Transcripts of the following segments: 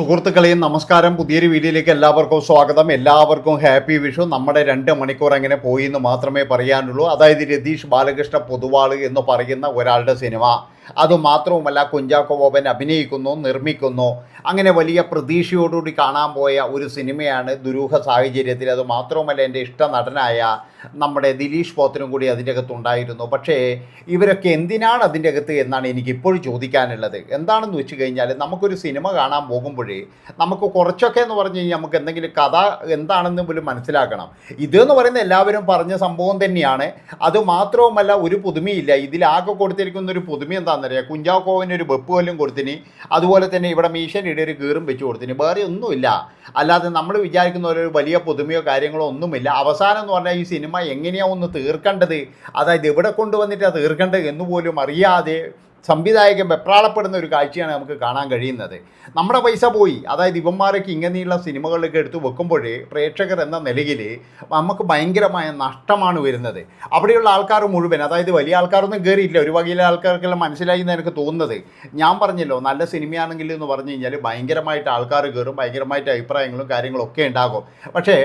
സുഹൃത്തുക്കളെയും നമസ്കാരം. പുതിയൊരു വീഡിയോയിലേക്ക് എല്ലാവർക്കും സ്വാഗതം. എല്ലാവർക്കും ഹാപ്പി വിഷു. നമ്മുടെ 2 മണിക്കൂർ അങ്ങനെ പോയി എന്ന് മാത്രമേ പറയാനുള്ളൂ. അതായത് രതീഷ് ബാലകൃഷ്ണ പൊതുവാൾ എന്ന് പറയുന്ന ഒരാളുടെ സിനിമ, അതുമാത്രവുമല്ല കുഞ്ചാക്കോ ബോബൻ അഭിനയിക്കുന്നു, നിർമ്മിക്കുന്നു. അങ്ങനെ വലിയ പ്രതീക്ഷയോടുകൂടി കാണാൻ പോയ ഒരു സിനിമയാണ് ദുരൂഹ സാഹചര്യത്തിൽ. അത് മാത്രവുമല്ല എൻ്റെ ഇഷ്ട നടനായ നമ്മുടെ ദിലീഷ് പോത്തനും കൂടി അതിൻ്റെ അകത്തുണ്ടായിരുന്നു. പക്ഷേ ഇവരൊക്കെ എന്തിനാണ് അതിൻ്റെ അകത്ത് എന്നാണ് എനിക്കിപ്പോഴും ചോദിക്കാനുള്ളത്. എന്താണെന്ന് വെച്ച് കഴിഞ്ഞാൽ, നമുക്കൊരു സിനിമ കാണാൻ പോകുമ്പോഴേ നമുക്ക് കുറച്ചൊക്കെ എന്ന് പറഞ്ഞു കഴിഞ്ഞാൽ നമുക്ക് എന്തെങ്കിലും കഥ എന്താണെന്ന് പോലും മനസ്സിലാക്കണം. ഇതെന്ന് പറയുന്ന എല്ലാവരും പറഞ്ഞ സംഭവം തന്നെയാണ്. അതുമാത്രവുമല്ല ഒരു പുതുമയില്ല ഇതിലാകെ കൊടുത്തിരിക്കുന്ന. ഒരു പുതുമ എന്താണെന്നറിയാം, കുഞ്ചാക്കോവിന് ഒരു വെപ്പ് കൊല്ലും കൊടുത്തിന്, അതുപോലെ തന്നെ ഇവിടെ മീശനിടെ ഒരു കീറും വെച്ച് കൊടുത്തിന്. വേറെ ഒന്നുമില്ല. അല്ലാതെ നമ്മൾ വിചാരിക്കുന്ന ഒരു വലിയ പുതുമയോ കാര്യങ്ങളോ ഒന്നുമില്ല. അവസാനം എന്ന് പറഞ്ഞാൽ ഈ സിനിമ എങ്ങനെയാണ് ഒന്ന് തീർക്കേണ്ടത്, അതായത് എവിടെ കൊണ്ടുവന്നിട്ടാണ് തീർക്കേണ്ടത് എന്നുപോലും അറിയാതെ സംവിധായകൻ വെപ്രാളപ്പെടുന്ന ഒരു കാഴ്ചയാണ് നമുക്ക് കാണാൻ കഴിയുന്നത്. നമ്മുടെ പൈസ പോയി. അതായത് ഇവന്മാരൊക്കെ ഇങ്ങനെയുള്ള സിനിമകളിലേക്ക് എടുത്ത് വെക്കുമ്പോഴേ പ്രേക്ഷകർ എന്ന നിലയിൽ നമുക്ക് ഭയങ്കരമായ നഷ്ടമാണ് വരുന്നത്. അവിടെയുള്ള ആൾക്കാർ മുഴുവൻ, അതായത് വലിയ ആൾക്കാരൊന്നും കയറിയില്ല, ഒരു വകയിലെ ആൾക്കാർക്കെല്ലാം മനസ്സിലായി എന്ന് എനിക്ക് തോന്നുന്നത്. ഞാൻ പറഞ്ഞല്ലോ, നല്ല സിനിമയാണെങ്കിൽ എന്ന് പറഞ്ഞു കഴിഞ്ഞാൽ ഭയങ്കരമായിട്ട് ആൾക്കാർ കയറും, ഭയങ്കരമായിട്ട് അഭിപ്രായങ്ങളും കാര്യങ്ങളും ഒക്കെ ഉണ്ടാകും. പക്ഷേ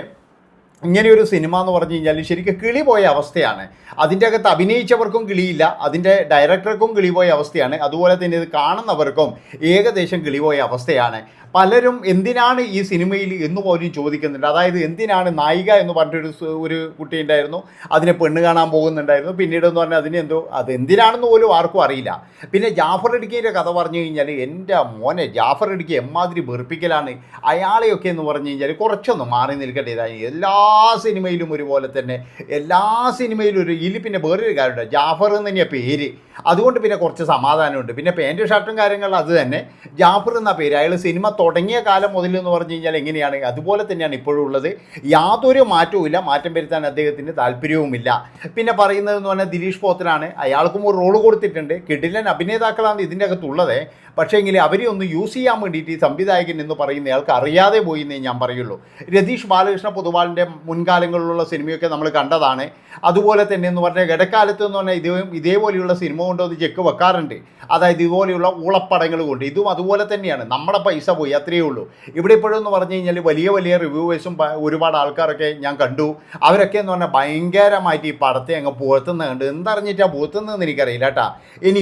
ഇങ്ങനെയൊരു സിനിമ എന്ന് പറഞ്ഞു കഴിഞ്ഞാൽ ശരിക്കും കിളി പോയ അവസ്ഥയാണ്. അതിൻ്റെ അകത്ത് അഭിനയിച്ചവർക്കും കിളിയില്ല, അതിൻ്റെ ഡയറക്ടർക്കും കിളി പോയ അവസ്ഥയാണ്, അതുപോലെ തന്നെ ഇത് കാണുന്നവർക്കും ഏകദേശം കിളി പോയ അവസ്ഥയാണ്. പലരും എന്തിനാണ് ഈ സിനിമയിൽ എന്ന് പോലും ചോദിക്കുന്നുണ്ട്. അതായത് എന്തിനാണ് നായിക എന്ന് പറഞ്ഞിട്ടൊരു കുട്ടി ഉണ്ടായിരുന്നു, അതിനെ പെണ്ണ് കാണാൻ പോകുന്നുണ്ടായിരുന്നു. പിന്നീടെന്ന് പറഞ്ഞാൽ അതിനെന്തോ അതെന്തിനാണെന്ന് പോലും ആർക്കും അറിയില്ല. പിന്നെ ജാഫർ ഇടുക്കിയുടെ കഥ പറഞ്ഞു കഴിഞ്ഞാൽ എൻ്റെ മോനെ, ജാഫർ ഇടുക്കി എമ്മാതിരി വെറുപ്പിക്കലാണ്. അയാളെയൊക്കെ എന്ന് പറഞ്ഞു കഴിഞ്ഞാൽ കുറച്ചൊന്ന് മാറി നിൽക്കേണ്ടതായി. എല്ലാ സിനിമയിലും ഒരുപോലെ തന്നെ, എല്ലാ സിനിമയിലും ഇതിൽ പിന്നെ വേറൊരു കാര്യമുണ്ട്, ജാഫർ എന്ന് തന്നെയാണ് പേര്. അതുകൊണ്ട് പിന്നെ കുറച്ച് സമാധാനമുണ്ട്. പിന്നെ പാൻറ് ഷർട്ടും കാര്യങ്ങളും അത് തന്നെ, ജാഫർ എന്ന പേര്. അയാൾ സിനിമ തുടങ്ങിയ കാലം മുതൽ എന്ന് പറഞ്ഞു കഴിഞ്ഞാൽ എങ്ങനെയാണ് അതുപോലെ തന്നെയാണ് ഇപ്പോഴും ഉള്ളത്. യാതൊരു മാറ്റവുമില്ല, മാറ്റം വരുത്താൻ അദ്ദേഹത്തിന് താല്പര്യവുമില്ല. പിന്നെ പറയുന്നതെന്ന് പറഞ്ഞാൽ ദിലീഷ് പോത്തനാണ്. അയാൾക്കും ഒരു റോള് കൊടുത്തിട്ടുണ്ട്. കിടിലൻ അഭിനേതാക്കളാണ് ഇതിൻ്റെ അകത്തുള്ളത്. പക്ഷേ എങ്കിൽ അവരെ ഒന്ന് യൂസ് ചെയ്യാൻ വേണ്ടിയിട്ട് ഈ സംവിധായകൻ എന്ന് പറയുന്ന ആൾക്ക് അറിയാതെ പോയി എന്നേ ഞാൻ പറയുള്ളൂ. രതീഷ് ബാലകൃഷ്ണ പൊതുവാളിൻ്റെ മുൻകാലങ്ങളിലുള്ള സിനിമയൊക്കെ നമ്മൾ കണ്ടതാണ്. അതുപോലെ തന്നെ എന്ന് പറഞ്ഞാൽ ഇടക്കാലത്ത് എന്ന് പറഞ്ഞാൽ ഇതേപോലെയുള്ള സിനിമ കൊണ്ടൊന്ന് ചെക്ക് വെക്കാറുണ്ട്. അതായത് ഇതുപോലെയുള്ള ഊളപ്പടങ്ങൾ കൊണ്ട് ഇതും അതുപോലെ തന്നെയാണ്. നമ്മുടെ പൈസ പോയി, അത്രയേ ഉള്ളൂ. ഇവിടെ ഇപ്പോഴെന്ന് പറഞ്ഞു കഴിഞ്ഞാൽ വലിയ വലിയ റിവ്യൂവേഴ്സും ഒരുപാട് ആൾക്കാരൊക്കെ ഞാൻ കണ്ടു. അവരൊക്കെ എന്ന് പറഞ്ഞാൽ ഭയങ്കരമായിട്ട് ഈ പടത്തെ അങ്ങ് പുറത്തുനിന്ന് കണ്ട് എന്തറിഞ്ഞിട്ടാണ് പുറത്തുനിന്ന് എനിക്കറിയില്ല കേട്ടാ. ഇനി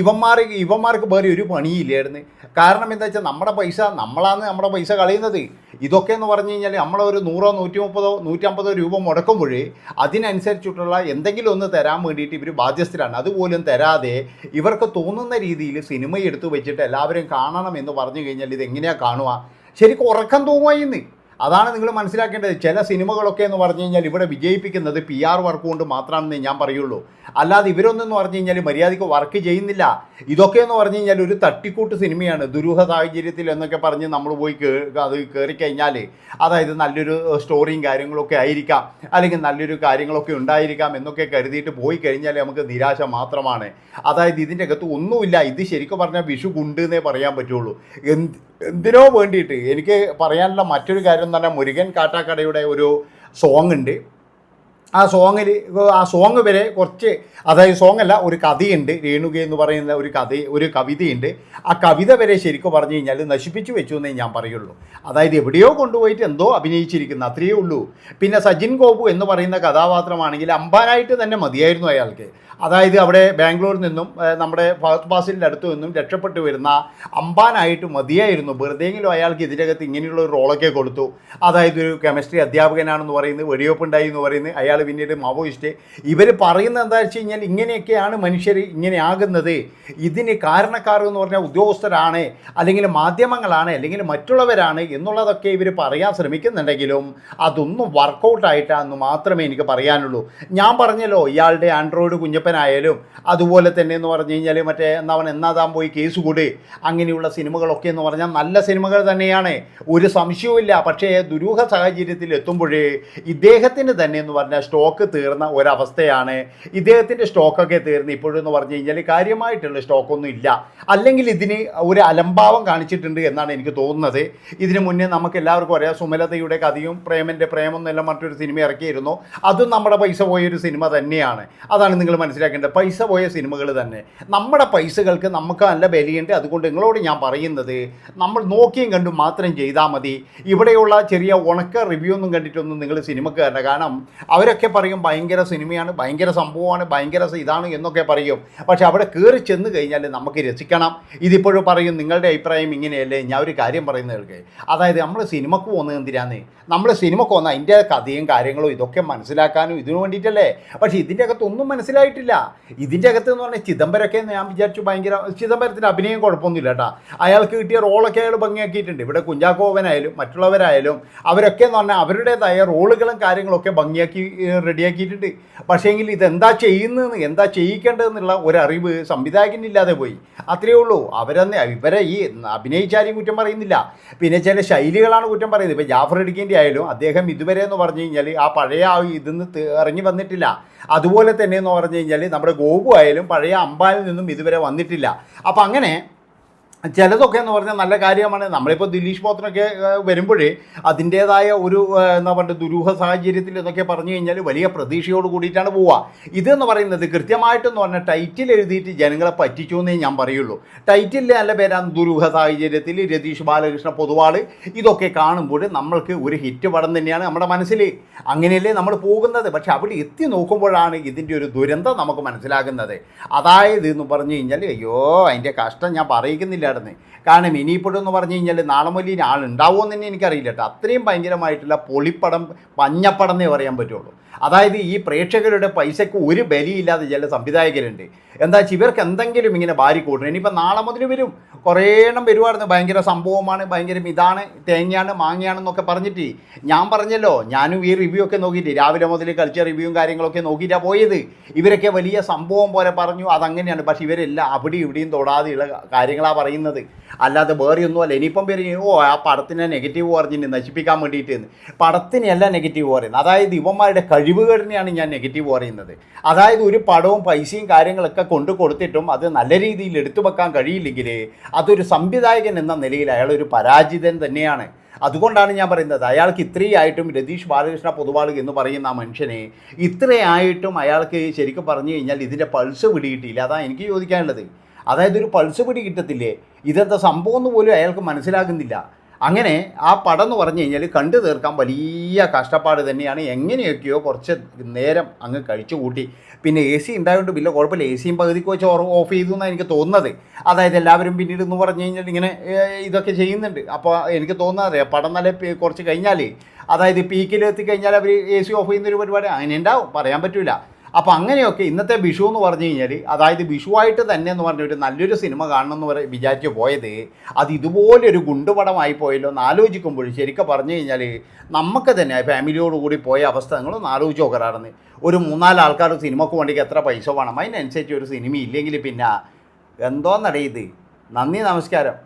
ഇവന്മാർക്ക് വേറെ ഒരു പണിയില്ലായിരുന്നു. കാരണം എന്താ വെച്ചാൽ നമ്മുടെ പൈസ കളയുന്നത്. ഇതൊക്കെ എന്ന് പറഞ്ഞു കഴിഞ്ഞാൽ നമ്മളൊരു 100, 130, 150 രൂപ മുടക്കുമ്പോഴേ അതിനനുസരിച്ചിട്ടുള്ള എന്തെങ്കിലും ഒന്ന് തരാൻ വേണ്ടിയിട്ട് ഇവർ ബാധ്യസ്ഥരാണ്. അതുപോലും തരാതെ ഇവർക്ക് തോന്നുന്ന രീതിയിൽ സിനിമ എടുത്തു വെച്ചിട്ട് എല്ലാവരും കാണണം എന്ന് പറഞ്ഞു കഴിഞ്ഞാൽ ഇതെങ്ങനെയാണ് കാണുക? ശരിക്കും ഉറക്കം തൂങ്ങുകയെന്ന്. അതാണ് നിങ്ങൾ മനസ്സിലാക്കേണ്ടത്. ചില സിനിമകളൊക്കെ എന്ന് പറഞ്ഞു കഴിഞ്ഞാൽ ഇവിടെ വിജയിപ്പിക്കുന്നത് PR വർക്ക് കൊണ്ട് മാത്രമാണെന്ന് ഞാൻ പറയുള്ളൂ. അല്ലാതെ ഇവരൊന്നെന്ന് പറഞ്ഞു കഴിഞ്ഞാൽ മര്യാദയ്ക്ക് വർക്ക് ചെയ്യുന്നില്ല. ഇതൊക്കെ എന്ന് പറഞ്ഞു കഴിഞ്ഞാൽ ഒരു തട്ടിക്കൂട്ട് സിനിമയാണ്. ദുരൂഹ സാഹചര്യത്തിൽ എന്നൊക്കെ പറഞ്ഞ് നമ്മൾ പോയി അത് കയറിക്കഴിഞ്ഞാൽ അതായത് നല്ലൊരു സ്റ്റോറിയും കാര്യങ്ങളൊക്കെ ആയിരിക്കാം, അല്ലെങ്കിൽ നല്ലൊരു കാര്യങ്ങളൊക്കെ ഉണ്ടായിരിക്കാം എന്നൊക്കെ കരുതിയിട്ട് പോയി കഴിഞ്ഞാൽ നമുക്ക് നിരാശ മാത്രമാണ്. അതായത് ഇതിൻ്റെ അകത്ത് ഒന്നുമില്ല. ഇത് ശരിക്കും പറഞ്ഞാൽ വിഷു ഗുണ്ടെന്നേ പറയാൻ പറ്റുള്ളൂ. എന്തിനോ വേണ്ടിയിട്ട് എനിക്ക് പറയാനുള്ള മറ്റൊരു കാര്യം എന്ന് പറഞ്ഞാൽ, മുരുകൻ കാട്ടാക്കടയുടെ ഒരു സോങ് ഉണ്ട്. ആ സോങ് വരെ കുറച്ച്, അതായത് സോങ്ങല്ല, ഒരു കഥയുണ്ട്. രേണുക എന്ന് പറയുന്ന ഒരു കവിതയുണ്ട്. ആ കവിത വരെ ശരിക്കും പറഞ്ഞു കഴിഞ്ഞാൽ നശിപ്പിച്ചു വെച്ചു എന്നേ ഞാൻ പറയുള്ളൂ. അതായത് എവിടെയോ കൊണ്ടുപോയിട്ട് എന്തോ അഭിനയിച്ചിരിക്കുന്നു, അത്രയേ ഉള്ളൂ. പിന്നെ സജിൻ ഗോപു എന്ന് പറയുന്ന കഥാപാത്രമാണെങ്കിൽ അമ്പാനായിട്ട് തന്നെ മതിയായിരുന്നു അയാൾക്ക്. അതായത് അവിടെ ബാംഗ്ലൂരിൽ നിന്നും നമ്മുടെ ഫഹദ് ഫാസിലിൻ്റെ അടുത്ത് നിന്നും രക്ഷപ്പെട്ടു വരുന്ന അമ്പാനായിട്ട് മതിയായിരുന്നു. വെറുതെയെങ്കിലും അയാൾക്ക് ഇതിനകത്ത് ഇങ്ങനെയുള്ള ഒരു റോളൊക്കെ കൊടുത്തു. അതായത് ഒരു കെമിസ്ട്രി അധ്യാപകനാണെന്ന് പറയുന്നത്, വെടിവെപ്പുണ്ടായി എന്ന് പറയുന്നത്, അയാൾ പിന്നീട് മാവോയിസ്റ്റ്. ഇവർ പറയുന്നത് എന്താ വെച്ച് കഴിഞ്ഞാൽ ഇങ്ങനെയൊക്കെയാണ് മനുഷ്യർ ഇങ്ങനെ ആകുന്നത്. ഇതിന് കാരണക്കാർ എന്ന് പറഞ്ഞാൽ ഉദ്യോഗസ്ഥരാണ്, അല്ലെങ്കിൽ മാധ്യമങ്ങളാണ്, അല്ലെങ്കിൽ മറ്റുള്ളവരാണ് എന്നുള്ളതൊക്കെ ഇവർ പറയാൻ ശ്രമിക്കുന്നുണ്ടെങ്കിലും അതൊന്നും വർക്കൗട്ടായിട്ടാണെന്ന് മാത്രമേ എനിക്ക് പറയാനുള്ളൂ. ഞാൻ പറഞ്ഞല്ലോ, ഇയാളുടെ ആൻഡ്രോയിഡ് കുഞ്ഞപ്പനായാലും അതുപോലെ തന്നെ എന്ന് പറഞ്ഞു കഴിഞ്ഞാൽ മറ്റേ എന്നാതാൻ പോയി കേസ് കൂടി, അങ്ങനെയുള്ള സിനിമകളൊക്കെ എന്ന് പറഞ്ഞാൽ നല്ല സിനിമകൾ തന്നെയാണ്, ഒരു സംശയവുമില്ല. പക്ഷേ ദുരൂഹ സാഹചര്യത്തിൽ എത്തുമ്പോഴേ ഇദ്ദേഹത്തിന് തന്നെ എന്ന് പറഞ്ഞാൽ സ്റ്റോക്ക് തീർന്ന ഒരവസ്ഥയാണ്. ഇദ്ദേഹത്തിൻ്റെ സ്റ്റോക്കൊക്കെ തീർന്ന് ഇപ്പോഴെന്ന് പറഞ്ഞു കഴിഞ്ഞാൽ കാര്യമായിട്ടുള്ള സ്റ്റോക്കൊന്നും ഇല്ല. അല്ലെങ്കിൽ ഇതിന് ഒരു അലംഭാവം കാണിച്ചിട്ടുണ്ട് എന്നാണ് എനിക്ക് തോന്നുന്നത്. ഇതിന് മുന്നേ നമുക്ക് എല്ലാവർക്കും അറിയാം, സുമലതയുടെ കഥയും പ്രേമൻ്റെ പ്രേമം എന്നെല്ലാം മറ്റൊരു സിനിമ ഇറക്കിയിരുന്നു. അതും നമ്മുടെ പൈസ പോയൊരു സിനിമ തന്നെയാണ്. അതാണ് നിങ്ങൾ മനസ്സിലാക്കേണ്ടത്. പൈസ പോയ സിനിമകൾ തന്നെ. നമ്മുടെ പൈസകൾക്ക് നമുക്ക് നല്ല വിലയുണ്ട്. അതുകൊണ്ട് നിങ്ങളോട് ഞാൻ പറയുന്നത്, നമ്മൾ നോക്കിയും കണ്ടും മാത്രം ചെയ്താൽ മതി. ഇവിടെയുള്ള ചെറിയ ഉണക്ക റിവ്യൂ ഒന്നും കണ്ടിട്ടൊന്നും നിങ്ങൾ സിനിമക്ക് തരണ്ട. കാരണം അവരൊക്കെ പറയും ഭയങ്കര സിനിമയാണ്, ഭയങ്കര സംഭവമാണ്, ഭയങ്കര ഇതാണ് എന്നൊക്കെ പറയും. പക്ഷെ അവിടെ കയറി ചെന്ന് കഴിഞ്ഞാൽ നമുക്ക് രസിക്കണം. ഇതിപ്പോഴും പറയും നിങ്ങളുടെ അഭിപ്രായം ഇങ്ങനെയല്ലേ. ഞാൻ ഒരു കാര്യം പറയുന്നത് കേൾക്ക്. അതായത് നമ്മൾ സിനിമക്ക് പോകുന്നത് എന്തിനാന്ന്? നമ്മൾ സിനിമക്ക് പോകുന്ന അതിൻ്റെ കഥയും കാര്യങ്ങളും ഇതൊക്കെ മനസ്സിലാക്കാനും ഇതിനു വേണ്ടിയിട്ടല്ലേ. പക്ഷേ ഇതിൻ്റെ അകത്തൊന്നും മനസ്സിലായിട്ടില്ല. ഇതിൻ്റെ അകത്ത് എന്ന് പറഞ്ഞാൽ ചിദംബരമൊക്കെ ഞാൻ വിചാരിച്ചു ഭയങ്കര, ചിദംബരത്തിൻ്റെ അഭിനയം കുഴപ്പമൊന്നുമില്ല കേട്ടോ. അയാൾക്ക് കിട്ടിയ റോളൊക്കെ അയാൾ ഭംഗിയാക്കിയിട്ടുണ്ട്. ഇവിടെ കുഞ്ചാക്കോവനായാലും മറ്റുള്ളവരായാലും അവരൊക്കെ എന്ന് പറഞ്ഞാൽ അവരുടേതായ റോളുകളും കാര്യങ്ങളൊക്കെ ഭംഗിയാക്കി റെഡിയാക്കിയിട്ടുണ്ട്. പക്ഷേങ്കിൽ ഇതെന്താ ചെയ്യുന്നതെന്ന്, എന്താ ചെയ്യിക്കേണ്ടതെന്നുള്ള ഒരറിവ് സംവിധായകനില്ലാതെ പോയി. അത്രയേ ഉള്ളൂ. ഇവരെ ഈ അഭിനയിച്ചാരെയും കുറ്റം പറയുന്നില്ല. പിന്നെ ചില ശൈലികളാണ് കുറ്റം പറയുന്നത്. ഇപ്പോൾ ജാഫർ ഇടുക്കിൻ്റെ ആയാലും അദ്ദേഹം ഇതുവരെ എന്ന് പറഞ്ഞു കഴിഞ്ഞാൽ ആ പഴയ ഇതിന്ന് ഇറങ്ങി വന്നിട്ടില്ല. അതുപോലെ തന്നെ എന്ന് പറഞ്ഞു കഴിഞ്ഞാൽ നമ്മുടെ ഗോപു ആയാലും പഴയ അമ്പാനിൽ നിന്നും ഇതുവരെ വന്നിട്ടില്ല. അപ്പം അങ്ങനെ ചിലതൊക്കെ എന്ന് പറഞ്ഞാൽ നല്ല കാര്യമാണ്. നമ്മളിപ്പോൾ ദിലീഷ് പോത്തനൊക്കെ വരുമ്പോഴേ അതിൻ്റേതായ ഒരു എന്താ പറയുക ദുരൂഹ സാഹചര്യത്തിൽ എന്നൊക്കെ പറഞ്ഞു കഴിഞ്ഞാൽ വലിയ പ്രതീക്ഷയോട് കൂടിയിട്ടാണ് പോവുക. ഇതെന്ന് പറയുന്നത് കൃത്യമായിട്ടെന്ന് പറഞ്ഞാൽ ടൈറ്റിൽ എഴുതിയിട്ട് ജനങ്ങളെ പറ്റിച്ചു എന്നേ ഞാൻ പറയുള്ളൂ. ടൈറ്റിലിൽ നല്ല പേരാണ് ദുരൂഹ സാഹചര്യത്തിൽ രതീഷ് ബാലകൃഷ്ണ പൊതുവാൾ. ഇതൊക്കെ കാണുമ്പോൾ നമ്മൾക്ക് ഒരു ഹിറ്റ് പടം തന്നെയാണ് നമ്മുടെ മനസ്സിൽ. അങ്ങനെയല്ലേ നമ്മൾ പോകുന്നത്. പക്ഷെ അവിടെ എത്തി നോക്കുമ്പോഴാണ് ഇതിൻ്റെ ഒരു ദുരന്തം നമുക്ക് മനസ്സിലാകുന്നത്. അതായത് എന്ന് പറഞ്ഞു കഴിഞ്ഞാൽ അയ്യോ അതിൻ്റെ കഷ്ടം ഞാൻ പറയിക്കുന്നില്ല. കാരണം ഇനിയിപ്പോഴെന്ന് പറഞ്ഞു കഴിഞ്ഞാൽ നാളെ മുതൽ ആളുണ്ടാവുമോ എന്ന് തന്നെ എനിക്കറിയില്ല കേട്ടോ. അത്രയും ഭയങ്കരമായിട്ടുള്ള പൊളിപ്പടം, പഞ്ഞപ്പടം എന്നേ പറയാൻ പറ്റുള്ളൂ. അതായത് ഈ പ്രേക്ഷകരുടെ പൈസയ്ക്ക് ഒരു ബലിയില്ലാതെ ചില സംവിധായകരുണ്ട്. എന്താ വെച്ചാൽ ഇവർക്ക് എന്തെങ്കിലും ഇങ്ങനെ ഭാരി കൂട്ടണം. ഇനിയിപ്പോൾ നാളെ മുതൽ വരും, കുറേ എണ്ണം വരുമായിരുന്നു. ഭയങ്കര സംഭവമാണ്, ഭയങ്കര ഇതാണ്, തേങ്ങയാണ്, മാങ്ങയാണെന്നൊക്കെ പറഞ്ഞിട്ട് ഞാൻ പറഞ്ഞല്ലോ. ഞാനും ഈ റിവ്യൂ ഒക്കെ നോക്കിയിട്ട് രാവിലെ മുതൽ കളിച്ച റിവ്യൂവും കാര്യങ്ങളൊക്കെ നോക്കിയിട്ടാണ് പോയത്. ഇവരൊക്കെ വലിയ സംഭവം പോലെ പറഞ്ഞു, അതങ്ങനെയാണ്. പക്ഷേ ഇവരെല്ലാം അവിടെയും ഇവിടെയും തൊടാതെയുള്ള കാര്യങ്ങളാണ് പറയുന്നത്, അല്ലാതെ വേറെയൊന്നുമല്ല. ഇനിയിപ്പം പേര് ആ പടത്തിനെ നെഗറ്റീവ് പറഞ്ഞിട്ട് നശിപ്പിക്കാൻ വേണ്ടിയിട്ട് പടത്തിനെയല്ല നെഗറ്റീവ് പറയുന്നത്. അതായത് ഇവന്മാരുടെ കഴിവുകേടിനെയാണ് ഞാൻ നെഗറ്റീവ് പറയുന്നത്. അതായത് ഒരു പടവും പൈസയും കാര്യങ്ങളൊക്കെ കൊണ്ട് കൊടുത്തിട്ടും അത് നല്ല രീതിയിൽ എടുത്തു വെക്കാൻ കഴിയില്ലെങ്കിൽ അതൊരു സംവിധായകൻ എന്ന നിലയിൽ അയാളൊരു പരാജിതൻ തന്നെയാണ്. അതുകൊണ്ടാണ് ഞാൻ പറയുന്നത്, അയാൾക്ക് ഇത്രയായിട്ടും രതീഷ് ബാലകൃഷ്ണ പൊതുവാൾ എന്ന് പറയുന്ന ആ മനുഷ്യനെ ഇത്രയായിട്ടും അയാൾക്ക് ശരിക്കും പറഞ്ഞു കഴിഞ്ഞാൽ ഇതിൻ്റെ പൾസ് പിടികിട്ടിയില്ല. അതാണ് എനിക്ക് ചോദിക്കാനുള്ളത്. അതായത് ഒരു പൾസ് പിടി കിട്ടത്തില്ലേ, ഇതെന്താ സംഭവം എന്ന് പോലും അയാൾക്ക് മനസ്സിലാകുന്നില്ല. അങ്ങനെ ആ പടം എന്ന് പറഞ്ഞു കഴിഞ്ഞാൽ കണ്ടു തീർക്കാൻ വലിയ കഷ്ടപ്പാട് തന്നെയാണ്. എങ്ങനെയൊക്കെയോ കുറച്ച് നേരം അങ്ങ് കഴിച്ചു കൂട്ടി. പിന്നെ എ സി ഉണ്ടായതുകൊണ്ട് വലിയ കുഴപ്പമില്ല. എ സിയും പകുതിക്ക് വെച്ച് ഓഫ് ചെയ്തു എന്നാണ് എനിക്ക് തോന്നുന്നത്. അതായത് എല്ലാവരും പിന്നീട് എന്ന് പറഞ്ഞു കഴിഞ്ഞാൽ ഇങ്ങനെ ഇതൊക്കെ ചെയ്യുന്നുണ്ട്. അപ്പോൾ എനിക്ക് തോന്നാറിയാം പടം നല്ല കുറച്ച് കഴിഞ്ഞാൽ, അതായത് പീക്കിൽ എത്തിക്കഴിഞ്ഞാൽ അവർ എ സി ഓഫ് ചെയ്യുന്നൊരു പരിപാടി അങ്ങനെ ഉണ്ടാവും, പറയാൻ പറ്റില്ല. അപ്പോൾ അങ്ങനെയൊക്കെ ഇന്നത്തെ വിഷു എന്ന് പറഞ്ഞു കഴിഞ്ഞാൽ, അതായത് വിഷുവായിട്ട് തന്നെ എന്ന് പറഞ്ഞൊരു നല്ലൊരു സിനിമ കാണണമെന്ന് വിചാരിച്ച് പോയത് അത് ഇതുപോലൊരു ഗുണ്ടുപടമായി പോയല്ലോ എന്ന് ആലോചിക്കുമ്പോൾ ശരിക്കും പറഞ്ഞു കഴിഞ്ഞാൽ നമുക്ക് തന്നെ ഫാമിലിയോടുകൂടി പോയ അവസ്ഥ നിങ്ങളൊന്ന് ആലോചിച്ച് നോക്കാറാണെന്ന്. ഒരു 3-4 ആൾക്കാർ സിനിമക്ക് വേണ്ടിക്ക് എത്ര പൈസ വേണം? അതിനനുസരിച്ച് ഒരു സിനിമ ഇല്ലെങ്കിൽ പിന്നെ എന്തോന്നറിയത്. നന്ദി, നമസ്കാരം.